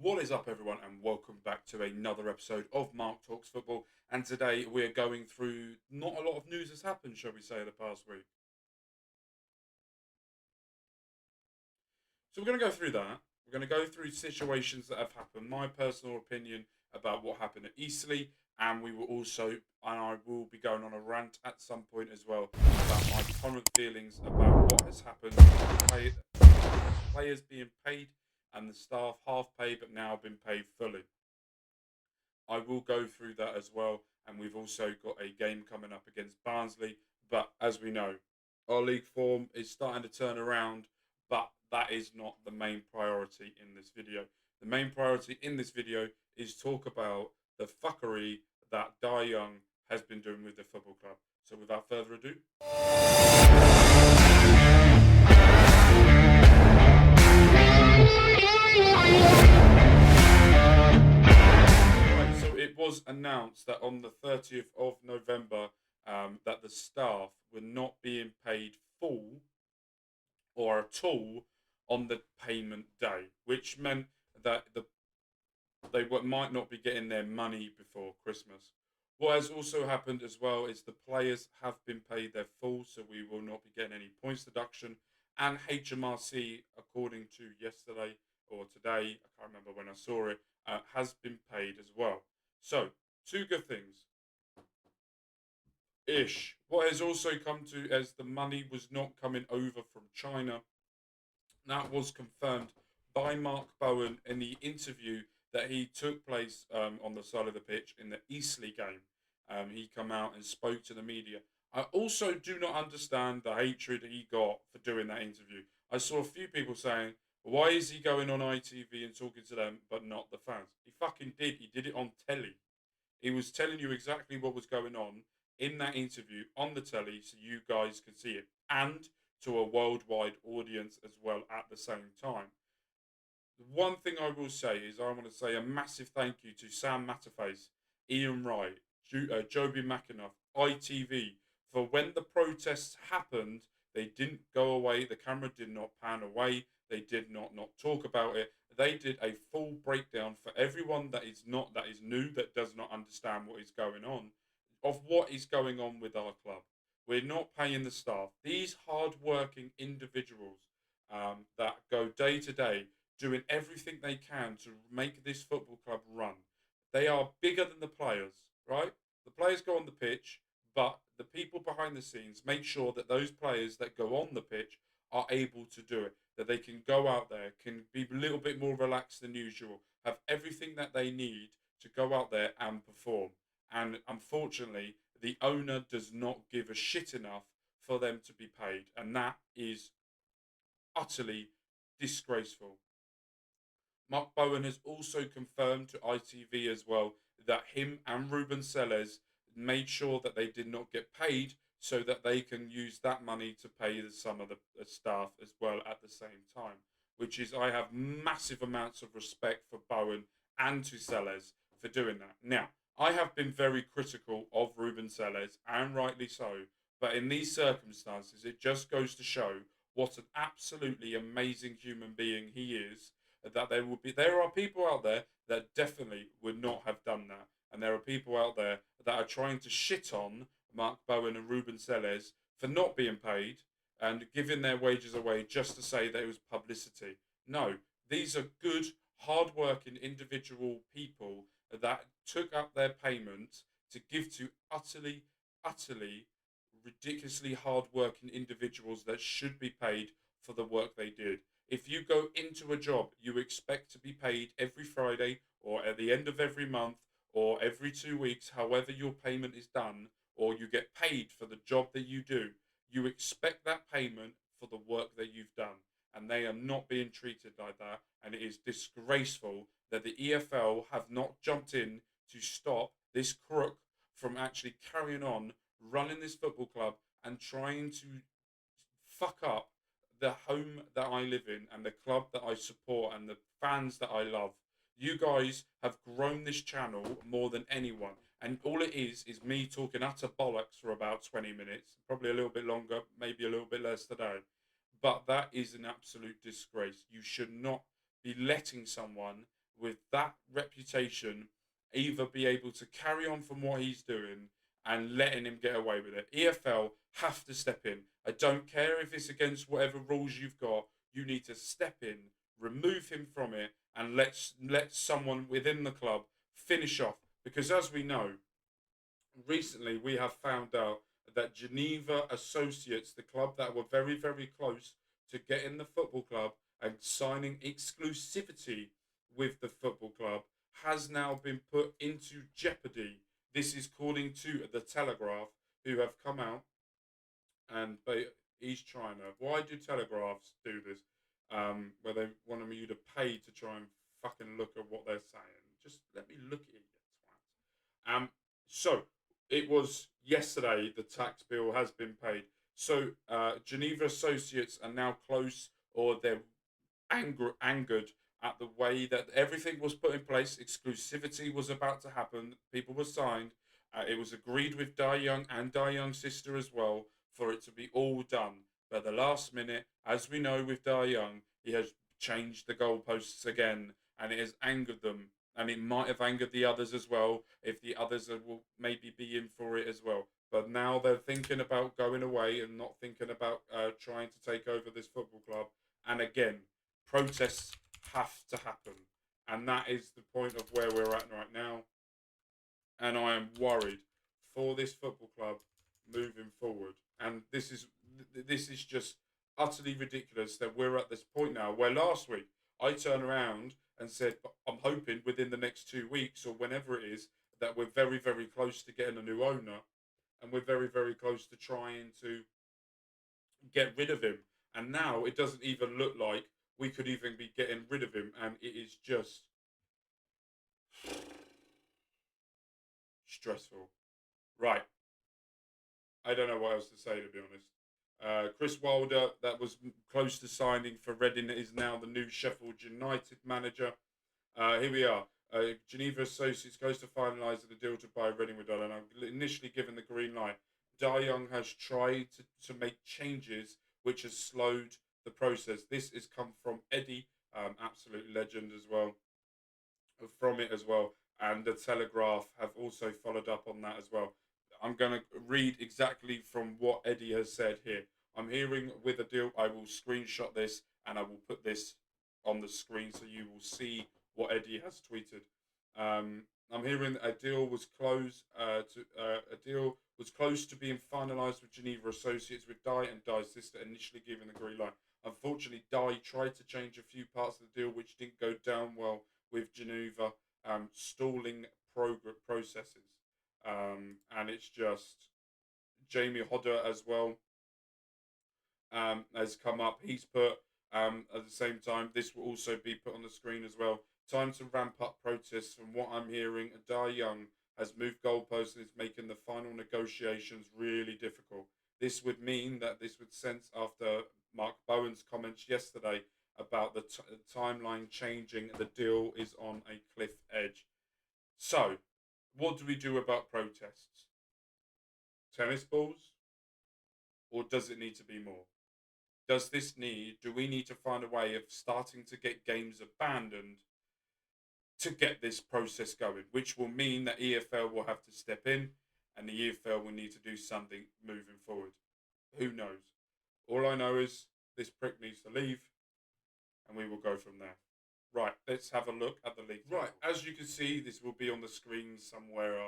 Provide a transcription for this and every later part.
What is up, everyone, and welcome back to another episode of Mark Talks Football. And today we're going through not a lot of news has happened, shall we say, the past week. So we're going to go through that. We're going to go through situations that have happened, my personal opinion about what happened at Eastleigh, and I will be going on a rant at some point as well about my current feelings about what has happened, players being paid and the staff half paid but now been paid fully. I will go through that as well. And we've also got a game coming up against Barnsley. But as we know, our league form is starting to turn around. But that is not the main priority in this video. The main priority in this video is talk about the fuckery that Dai Young has been doing with the football club. So without further ado, so it was announced that on the 30th of November, that the staff were not being paid full or at all on the payment day, which meant that might not be getting their money before Christmas. What has also happened as well is the players have been paid their full, so we will not be getting any points deduction. And HMRC, according to yesterday or today, I can't remember when I saw it, has been paid as well. So, two good things. Ish. What has also come to as the money was not coming over from China. That was confirmed by Mark Bowen in the interview that he took place on the side of the pitch in the Eastleigh game. He come out and spoke to the media. I also do not understand the hatred he got for doing that interview. I saw a few people saying, why is he going on ITV and talking to them but not the fans? He fucking did. He did it on telly. He was telling you exactly what was going on in that interview on the telly so you guys could see it. And to a worldwide audience as well at the same time. The one thing I will say is I want to say a massive thank you to Sam Matterface, Ian Wright, Joby McAnuff, ITV, for when the protests happened, they didn't go away, the camera did not pan away, they did not talk about it. They did a full breakdown for everyone that is new, that does not understand what is going on, of what is going on with our club. We're not paying the staff. These hard-working individuals that go day to day, doing everything they can to make this football club run. They are bigger than the players, right? The players go on the pitch, but the people behind the scenes make sure that those players that go on the pitch are able to do it, that they can go out there, can be a little bit more relaxed than usual, have everything that they need to go out there and perform. And unfortunately, the owner does not give a shit enough for them to be paid. And that is utterly disgraceful. Mark Bowen has also confirmed to ITV as well that him and Ruben Sellers made sure that they did not get paid so that they can use that money to pay some of the staff as well at the same time. Which is, I have massive amounts of respect for Bowen and to Sellers for doing that. Now, I have been very critical of Ruben Sellers, and rightly so, but in these circumstances, it just goes to show what an absolutely amazing human being he is. That there are people out there that definitely would not have done that, and there are people out there that are trying to shit on Mark Bowen and Ruben Sellers for not being paid and giving their wages away just to say that it was publicity. No, these are good, hard-working individual people that took up their payment to give to utterly ridiculously hard-working individuals that should be paid for the work they did. If you go into a job, you expect to be paid every Friday or at the end of every month or every 2 weeks, however your payment is done, or you get paid for the job that you do. You expect that payment for the work that you've done. And they are not being treated like that. And it is disgraceful that the EFL have not jumped in to stop this crook from actually carrying on running this football club and trying to fuck up the home that I live in and the club that I support and the fans that I love. You guys have grown this channel more than anyone. And all it is me talking utter bollocks for about 20 minutes, probably a little bit longer, maybe a little bit less today. But that is an absolute disgrace. You should not be letting someone with that reputation either be able to carry on from what he's doing and letting him get away with it. EFL have to step in. I don't care if it's against whatever rules you've got. You need to step in, remove him from it, and let someone within the club finish off. Because as we know, recently we have found out that Geneva Associates, the club that were very, very close to getting the football club and signing exclusivity with the football club, has now been put into jeopardy. This is according to the Telegraph, who have come out and he's trying to. Why do telegraphs do this? Where they want you to pay to try and fucking look at what they're saying. Just let me look at it, you twat. So it was yesterday. The tax bill has been paid. So Geneva Associates are now close, or they're angered at the way that everything was put in place. Exclusivity was about to happen. People were signed. It was agreed with Dai Young and Dai Young's sister as well for it to be all done. But at the last minute, as we know with Dai Young, he has changed the goalposts again, and it has angered them. And it might have angered the others as well, if the others will maybe be in for it as well. But now they're thinking about going away and not thinking about trying to take over this football club. And again, protests have to happen. And that is the point of where we're at right now. And I am worried for this football club moving forward. And this is just utterly ridiculous that we're at this point now where last week I turned around and said, I'm hoping within the next 2 weeks or whenever it is that we're very, very close to getting a new owner, and we're very, very close to trying to get rid of him. And now it doesn't even look like we could even be getting rid of him. And it is just stressful. Right. I don't know what else to say, to be honest. Chris Wilder, that was close to signing for Reading, is now the new Sheffield United manager. Here we are. Geneva Associates close to finalising the deal to buy Reading with Dai, and I'm initially given the green light. Dai Young has tried to make changes which has slowed the process. This has come from Eddie, absolute legend as well, from it as well. And the Telegraph have also followed up on that as well. I'm going to read exactly from what Eddie has said here. I'm hearing with a deal. I will screenshot this and I will put this on the screen so you will see what Eddie has tweeted. I'm hearing that a deal was close to being finalised with Geneva Associates, with Dai and Dai's sister initially giving the green light. Unfortunately, Dai tried to change a few parts of the deal which didn't go down well with Geneva, stalling processes. And it's just Jamie Hodder as well has come up. He's put at the same time, this will also be put on the screen as well. Time to ramp up protests. From what I'm hearing, Dai Young has moved goalposts and is making the final negotiations really difficult. This would mean that this would sense after Mark Bowen's comments yesterday about the timeline changing, the deal is on a cliff edge. So, what do we do about protests? Tennis balls? Or does it need to be more? Do we need to find a way of starting to get games abandoned to get this process going, which will mean that EFL will have to step in and the EFL will need to do something moving forward. Who knows? All I know is this prick needs to leave and we will go from there. Right, let's have a look at the league table. Right, as you can see, this will be on the screen somewhere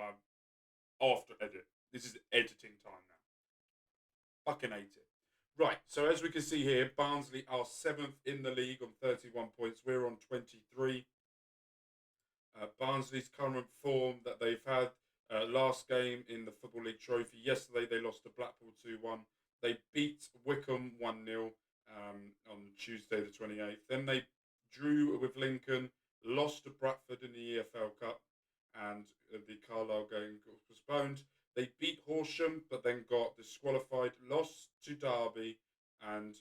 after edit. This is editing time now. Fucking hate it. Right, so as we can see here, Barnsley are 7th in the league on 31 points. We're on 23. Barnsley's current form that they've had, last game in the Football League Trophy. Yesterday they lost to Blackpool 2-1. They beat Wycombe 1-0 on Tuesday the 28th. Then they drew with Lincoln, lost to Bradford in the EFL Cup, and the Carlisle game got postponed. They beat Horsham, but then got disqualified, lost to Derby, and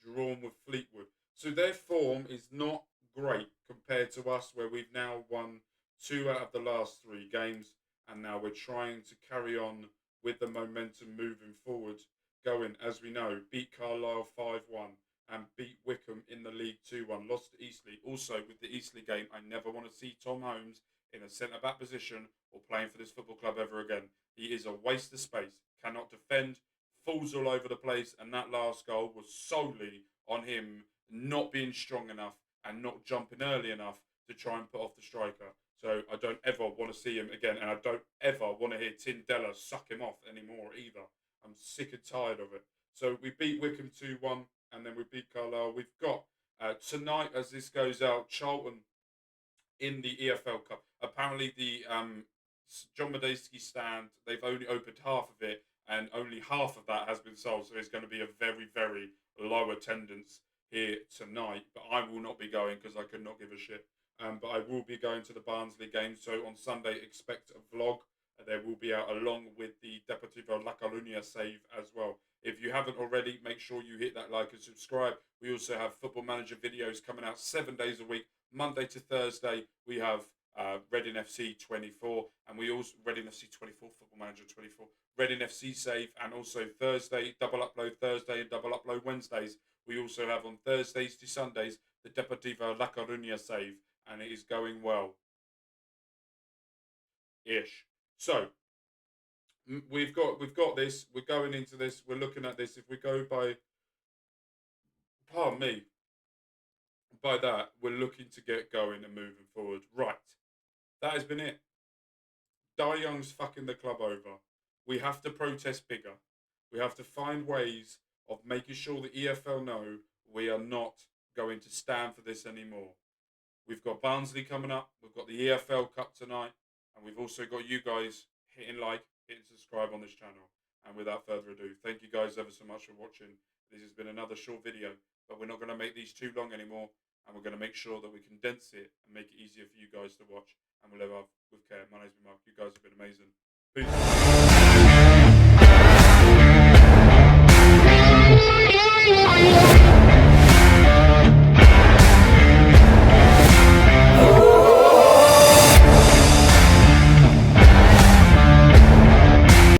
drawn with Fleetwood. So their form is not great compared to us, where we've now won 2 out of the last 3 games, and now we're trying to carry on with the momentum moving forward. Going, as we know, beat Carlisle 5-1, and beat Wickham in the league 2-1. Lost to Eastleigh. Also, with the Eastleigh game, I never want to see Tom Holmes in a centre-back position or playing for this football club ever again. He is a waste of space, cannot defend, falls all over the place, and that last goal was solely on him not being strong enough and not jumping early enough to try and put off the striker. So I don't ever want to see him again, and I don't ever want to hear Tindella suck him off anymore either. I'm sick and tired of it. So we beat Wickham 2-1, and then we beat Carlisle. We've got tonight, as this goes out, Charlton in the EFL Cup. Apparently, the John Medeski stand, they've only opened half of it, and only half of that has been sold. So there's going to be a very, very low attendance here tonight. But I will not be going because I could not give a shit. But I will be going to the Barnsley game. So on Sunday, expect a vlog. There will be out along with the Deportivo La Coruña save as well. If you haven't already, make sure you hit that like and subscribe. We also have Football Manager videos coming out 7 days a week. Monday to Thursday, we have Reading FC 24, and we also Reading FC 24, Football Manager 24, Reading FC save, and also Thursday, double upload Thursday and double upload Wednesdays. We also have on Thursdays to Sundays the Deportivo La Coruña save, and it is going well. Ish. So we've got this. We're going into this. We're looking at this. If we go by, pardon me, by that, we're looking to get going and moving forward. Right. That has been it. Dai Young's fucking the club over. We have to protest bigger. We have to find ways of making sure the EFL know we are not going to stand for this anymore. We've got Barnsley coming up. We've got the EFL Cup tonight. And we've also got you guys hitting like, hitting subscribe on this channel. And without further ado, thank you guys ever so much for watching. This has been another short video, but we're not going to make these too long anymore. And we're going to make sure that we condense it and make it easier for you guys to watch. And we'll live off with care. My name's been Mark. You guys have been amazing. Peace.